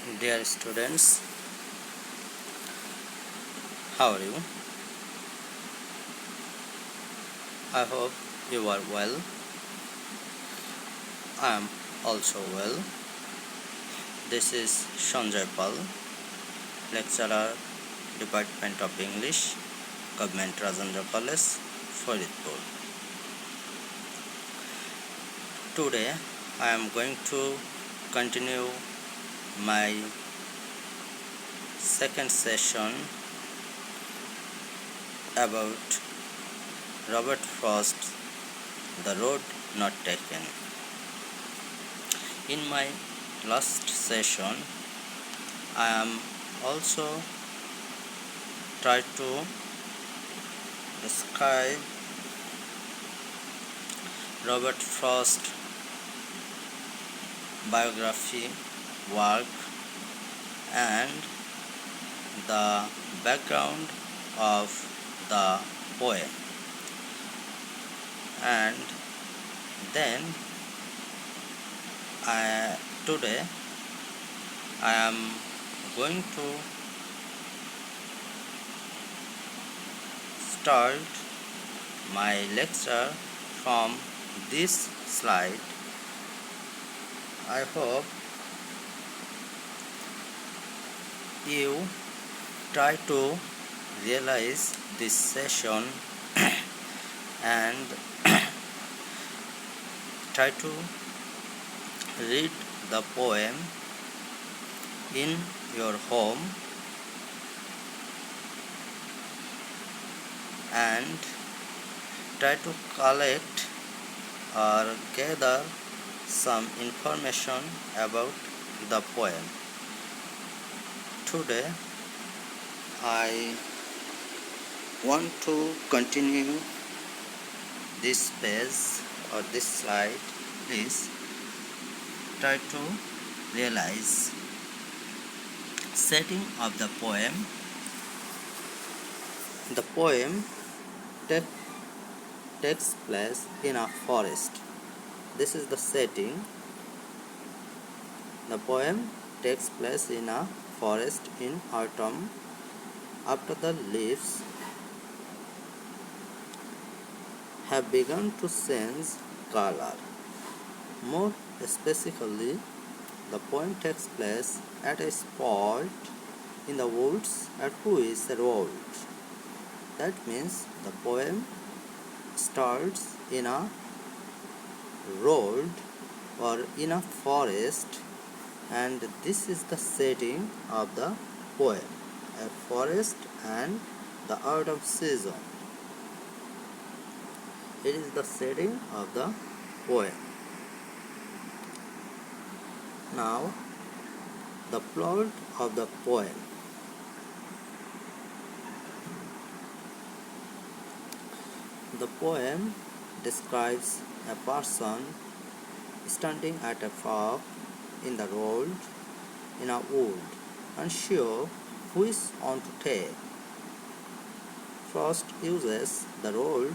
Dear students, how are you? I hope you are well. I am also well. This is Sanjay Pal, lecturer, Department of English, Government Rajendra College, Faridpur. Today I am going to continue my second session about Robert Frost's The Road Not Taken. In my last session, I am also try to describe Robert Frost's biography, work, and the background of the poem. And then today I am going to start my lecture from this slide. I hope you try to realize this session and try to read the poem in your home and try to collect or gather some information about the poem. Today I want to continue this page or this slide. Please try to realize setting of the poem. The poem takes place in a forest. This is the setting. The poem takes place in a forest in autumn after the leaves have begun to change color. More specifically, the poem takes place at a spot in the woods at which is a road. That means the poem starts in a road or in a forest, and this is the setting of the poem, a forest and the autumn season. It is the setting of the poem. Now, the plot of the poem. The poem describes a person standing at a fork in the road in a wood, unsure which on to take. Frost uses the road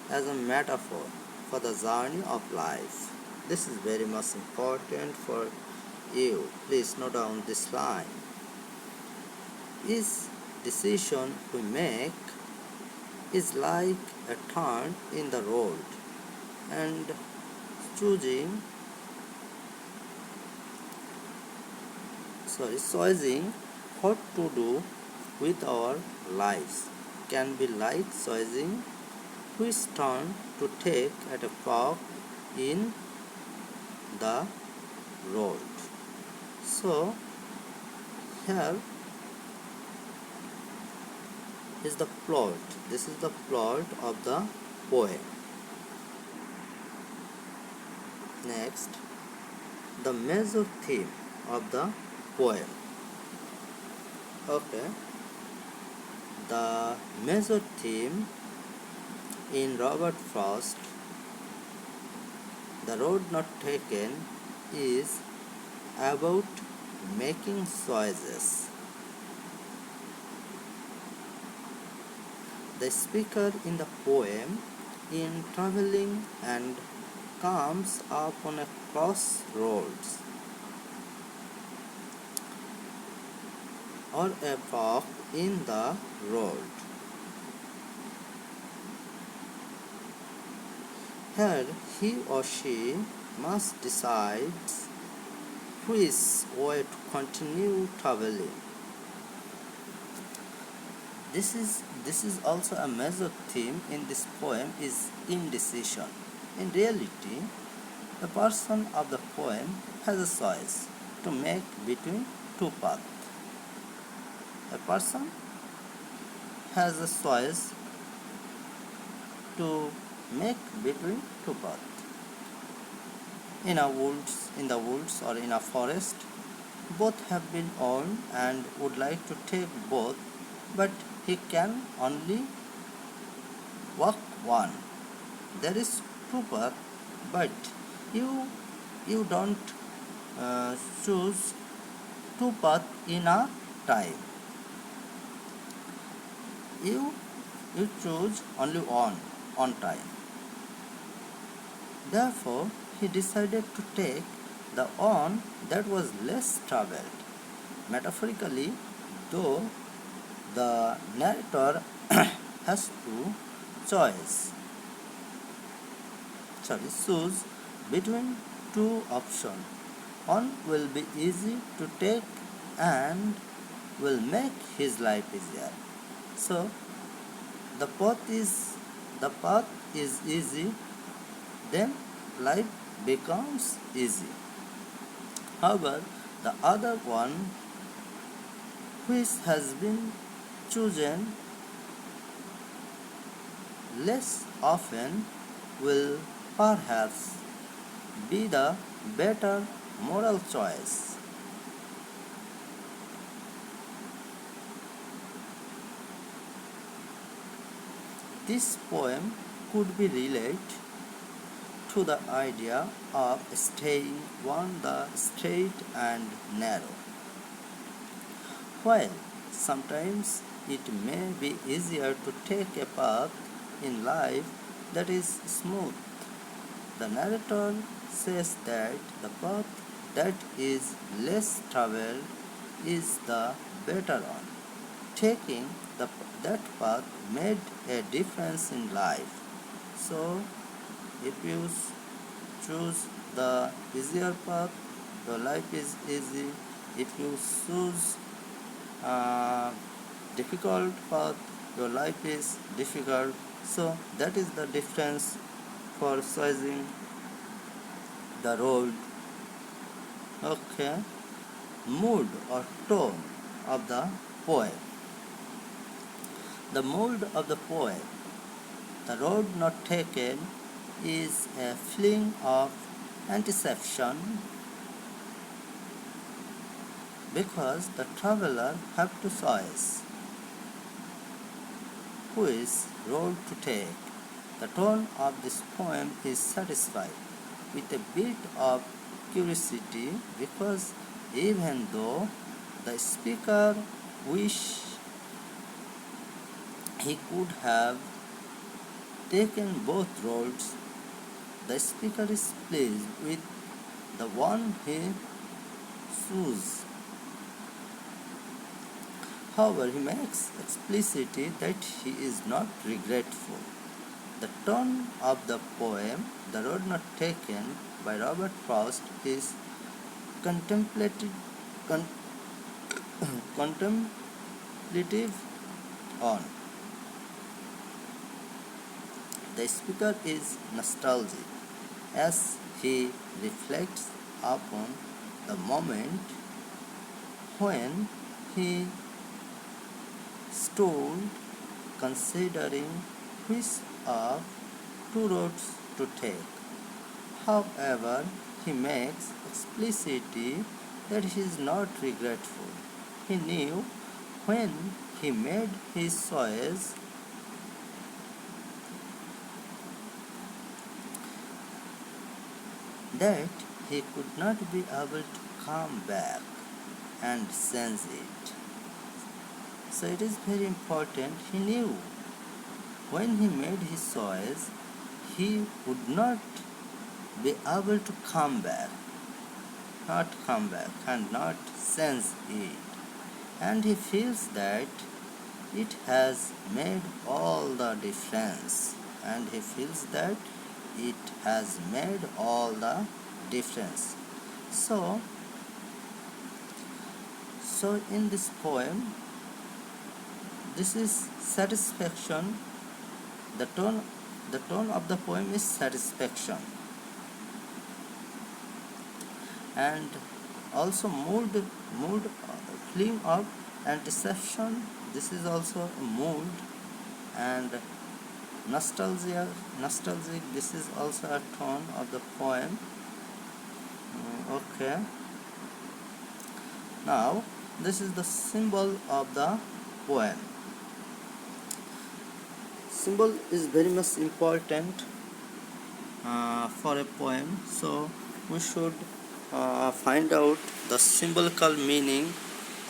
as a metaphor for the journey of life. This is very much important for you. Please note down this line. Each decision we make is like a turn in the road, and choosing what to do with our lives can be like choosing which turn to take at a fork in the road. So here is the plot. This is the plot of the poem. Next, the major theme of the poem. Okay. The major theme in Robert Frost, The Road Not Taken, is about making choices. The speaker in the poem in traveling and comes upon a crossroads. or a fork in the road. Here he or she must decide which way to continue traveling. This is also a major theme in this poem is indecision. In reality, the person of the poem has a choice to make between two paths. A person has a choice to make between two paths. In the woods or in a forest, both have been owned and would like to take both, but he can only walk one. There is two paths, but you you don't choose two paths in a time. You you choose only one on time. Therefore, he decided to take the one that was less traveled. Metaphorically, though, the narrator has to choose choose between two options. One will be easy to take and will make his life easier. So the path is easy, then life becomes easy. However, the other one which has been chosen less often will perhaps be the better moral choice. This poem could be related to the idea of staying on the straight and narrow. While sometimes it may be easier to take a path in life that is smooth, the narrator says that the path that is less traveled is the better one. Taking that path made a difference in life. So, if you choose the easier path, your life is easy. If you choose difficult path, your life is difficult. So that is the difference for choosing the road. Okay, mood or tone of the poem. The mood of the poem, the road not taken, is a feeling of anticipation because the traveler have to choose which road to take. The tone of this poem is satisfied with a bit of curiosity because even though the speaker wish he could have taken both roads, the speaker is pleased with the one he chose. However, he makes explicit that he is not regretful. The tone of the poem, The Road Not Taken by Robert Frost, is contemplative, con- contemplative on. The speaker is nostalgic as he reflects upon the moment when he stood considering which of two roads to take. However, he makes explicit that he is not regretful. He knew when he made his choice that he could not be able to come back and sense it. So it is very important. He knew when he made his choice, he would not be able to come back, and not sense it. and he feels that it has made all the difference, and he feels that it has made all the difference. So in this poem, this is satisfaction. The tone of the poem is satisfaction, and also mood feeling of anticipation. This is also a mood, and nostalgic. This is also a tone of the poem. Okay, now this is the symbol of the poem. Symbol is very much important for a poem, so we should find out the symbolical meaning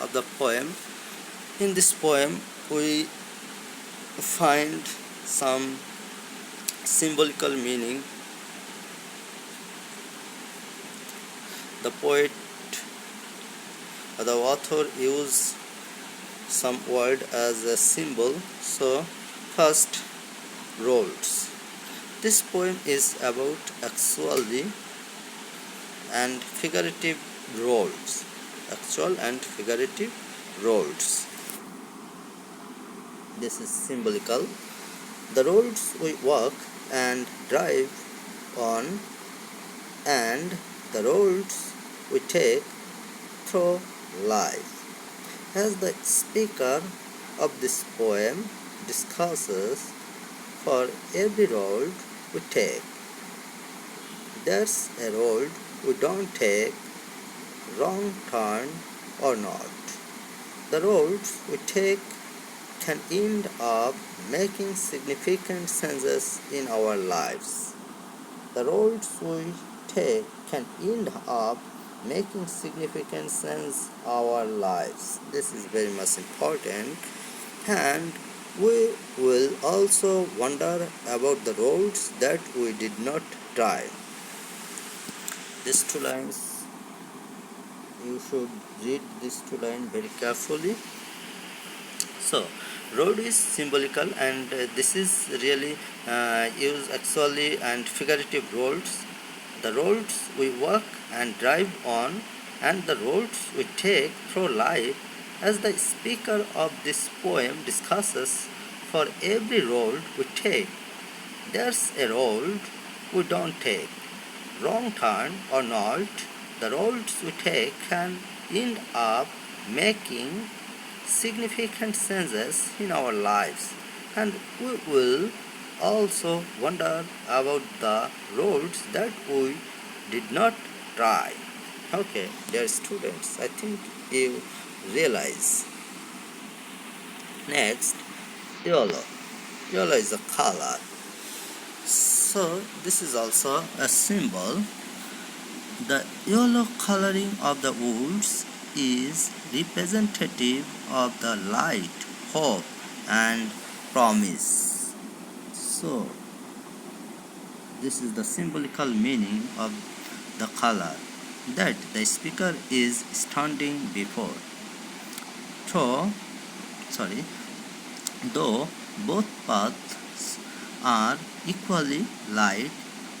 of the poem. In this poem, we find some symbolical meaning. The poet, the author use some word as a symbol. So first, roles. This poem is about actually and figurative roles. Actual and figurative roles. This is symbolical. The roads we walk and drive on, and the roads we take through life. As the speaker of this poem discusses, for every road we take, there's a road we don't take, wrong turn or not. The roads we take can end up making significant changes in our lives. The roads we take can end up making significant sense our lives. This is very much important, and we will also wonder about the roads that we did not try. These two lines, you should read these two lines very carefully. So road is symbolical, and this is really use actually and figurative roads. The roads we walk and drive on, and the roads we take through life. As the speaker of this poem discusses, for every road we take, there's a road we don't take, wrong turn or not. The roads we take can end up making significant changes in our lives, and we will also wonder about the roads that we did not try. Okay, dear students, I think you realize. Next, yellow. Yellow is a color. So this is also a symbol. The yellow coloring of the woods is representative of the light, hope, and promise. So this is the symbolical meaning of the color that the speaker is standing before. Though both paths are equally light,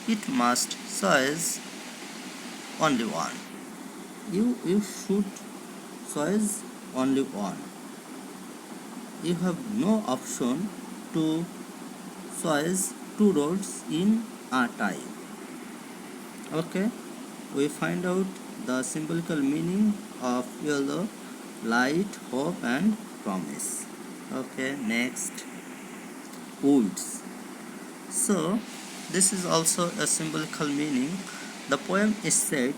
it must choose only one. You should choose only one. You have no option to choose two roads in a time. Okay, we find out the symbolical meaning of yellow: light, hope, and promise. Okay, next, woods. So this is also a symbolical meaning. The poem is set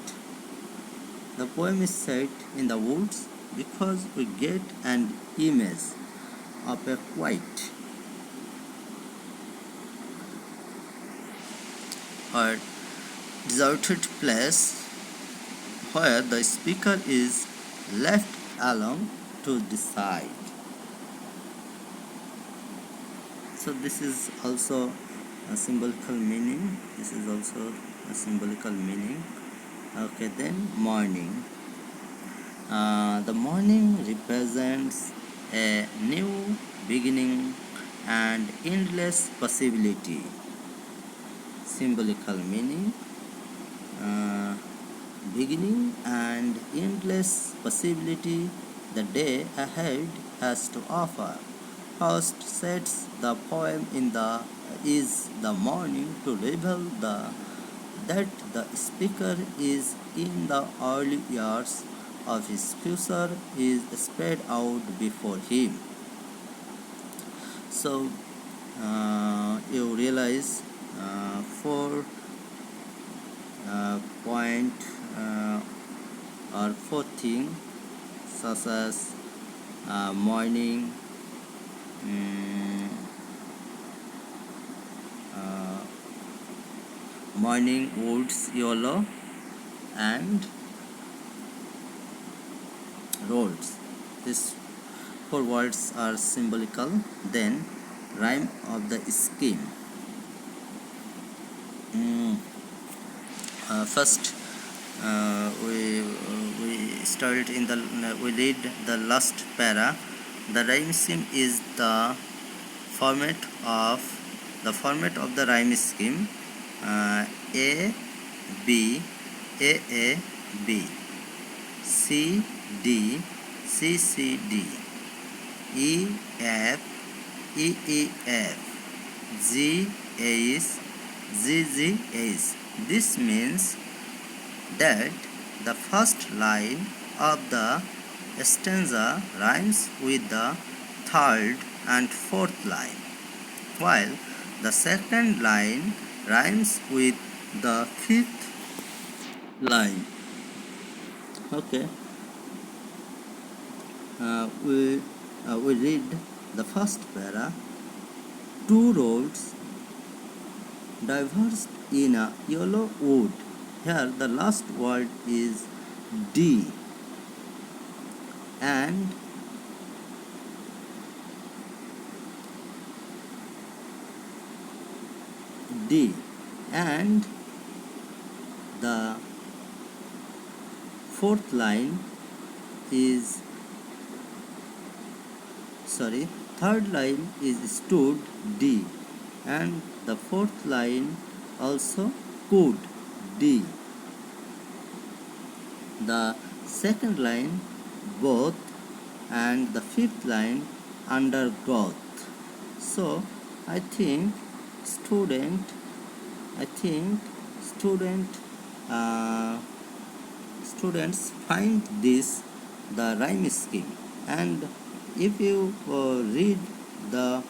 in the woods because we get an image of a quiet or deserted place where the speaker is left alone to decide. So this is also a symbolical meaning. Okay, then morning. The morning represents a new beginning and endless possibility. Symbolical meaning, uh, beginning and endless possibility the day ahead has to offer. First sets the poem in the is the morning to reveal that the speaker is in the early years of his future is spread out before him. So you realize four point or four thing such as morning, mm, uh, morning woods yellow and roads. These four words are symbolical. Then rhyme of the scheme. Mm, First we started in the we read the last para. The rhyme scheme is format of format of the rhyme scheme. A B A B, C D C C D, E F E F, G H G G H. This means that the first line of the stanza rhymes with the third and fourth line, while the second line rhymes with the fifth line. Okay, we read the first para. Two roads diverged in a yellow wood. Here the last word is D, and D, and the fourth line is third line is stood D, and the fourth line also could D. The second line both, and the fifth line undergrowth. So I think student I think student uh, students find this the rhyme scheme, and if you read the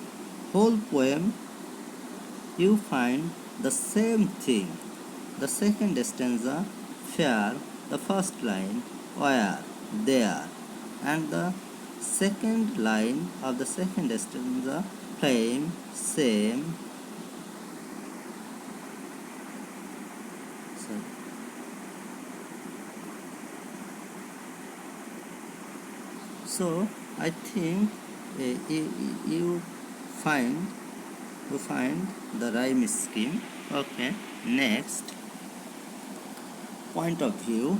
whole poem, you find the same thing. The second stanza fair, the first line where, there, and the second line of the second stanza flame, same. Sorry. So I think you find the rhyme scheme. Okay, next point of view.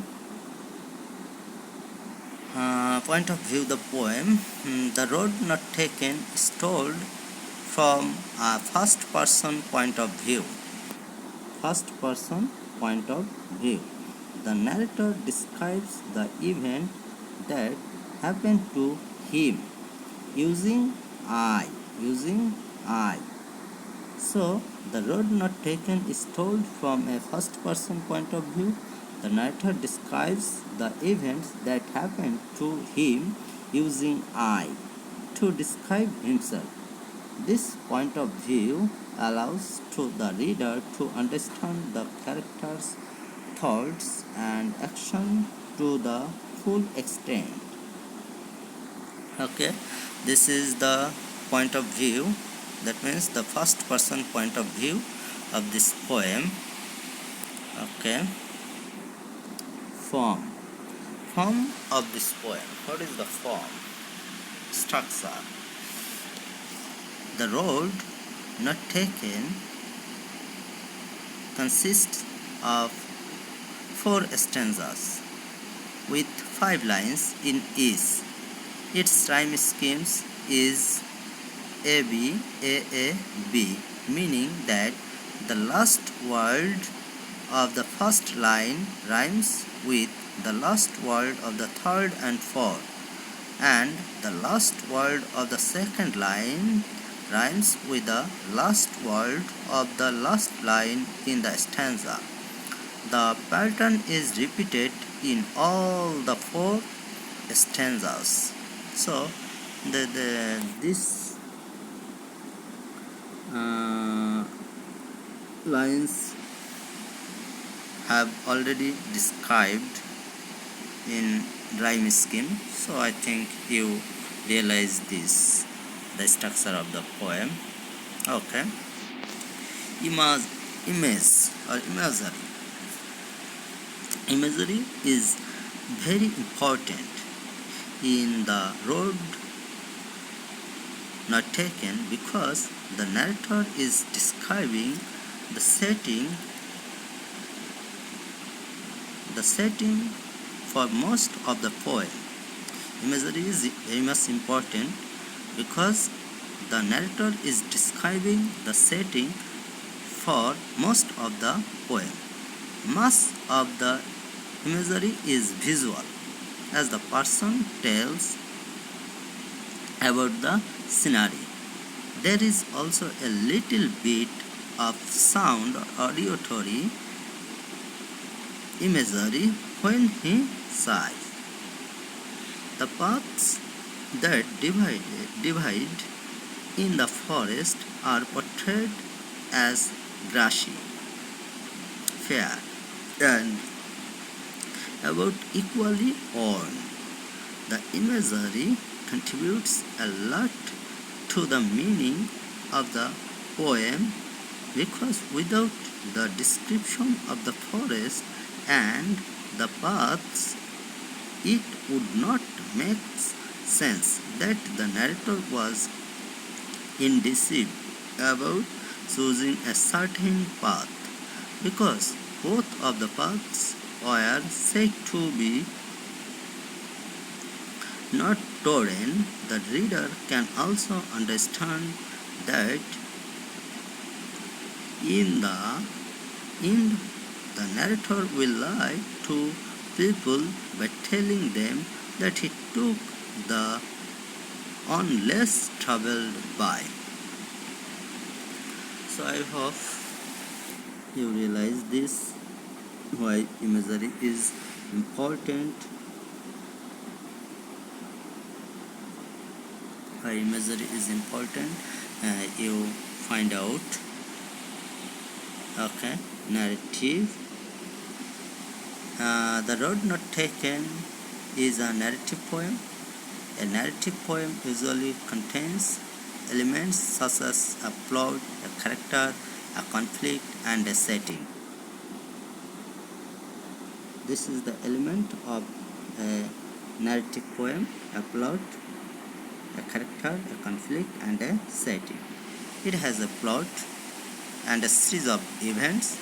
Point of view the poem. The road not taken is told from a first person point of view. First person point of view. The narrator describes the event that happened to him using I. So the road not taken is told from a first person point of view. The narrator describes the events that happened to him using I to describe himself. This point of view allows to the reader to understand the character's thoughts and action to the full extent. Okay, this is the point of view, that means the first person point of view of this poem. Okay, form of this poem. What is the form? Structure. The road not taken consists of four stanzas. with 5 lines in each. Its rhyme schemes is A B A A B, meaning that the last word of the first line rhymes with the last word of the third and fourth, and the last word of the second line rhymes with the last word of the last line in the stanza. The pattern is repeated in all the 4 stanzas. So, this lines have already described in rhyme scheme. So I think you realize this, the structure of the poem. Okay. Image or imagery. Imagery is very important in the road not taken, because the narrator is describing the setting for most of the poem. Imagery is very much important because the narrator is describing the setting for most of the poem. Much of the imagery is visual, as the person tells about the scenery. There is also a little bit of sound or auditory imagery when he sighs. The paths that divide in the forest are portrayed as grassy, fair, and about equally worn. The imagery contributes a lot to the meaning of the poem, because without the description of the forest and the paths, it would not make sense that the narrator was indecisive about choosing a certain path, because both of the paths were said to be not torn. The reader can also understand that in the end, the narrator will lie to people by telling them that he took the on less traveled by. So I hope you realize this, why imagery is important. Why imagery is important, you find out. Okay, narrative. The Road Not Taken is a narrative poem. A narrative poem usually contains elements such as a plot, a character, a conflict, and a setting. This is the element of a narrative poem: a plot, a character, a conflict, and a setting. It has a plot and a series of events.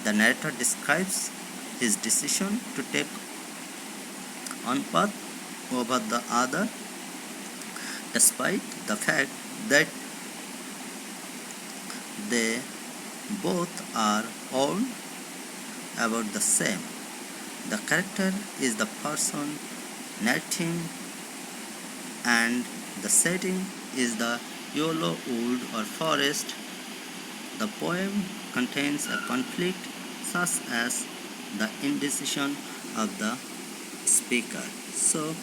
The narrator describes his decision to take one path over the other, despite the fact that they both are all about the same. The character is the person narrating, and the setting is the yellow wood or forest. The poem contains a conflict such as the indecision of the speaker. So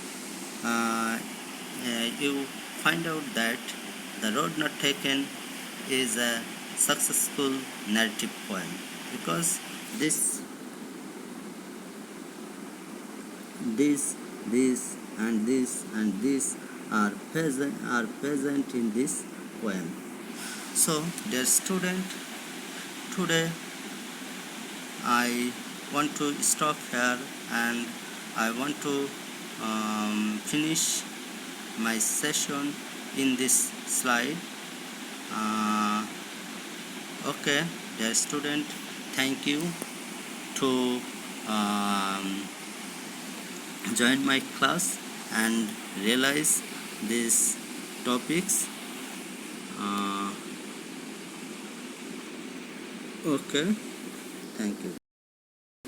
you find out that The Road Not Taken is a successful narrative poem, because this and this are present in this poem. So, dear student, today I want to stop here, and I want to finish my session in this slide. Okay, dear student, thank you to join my class and realize these topics. uh, okay, thank you.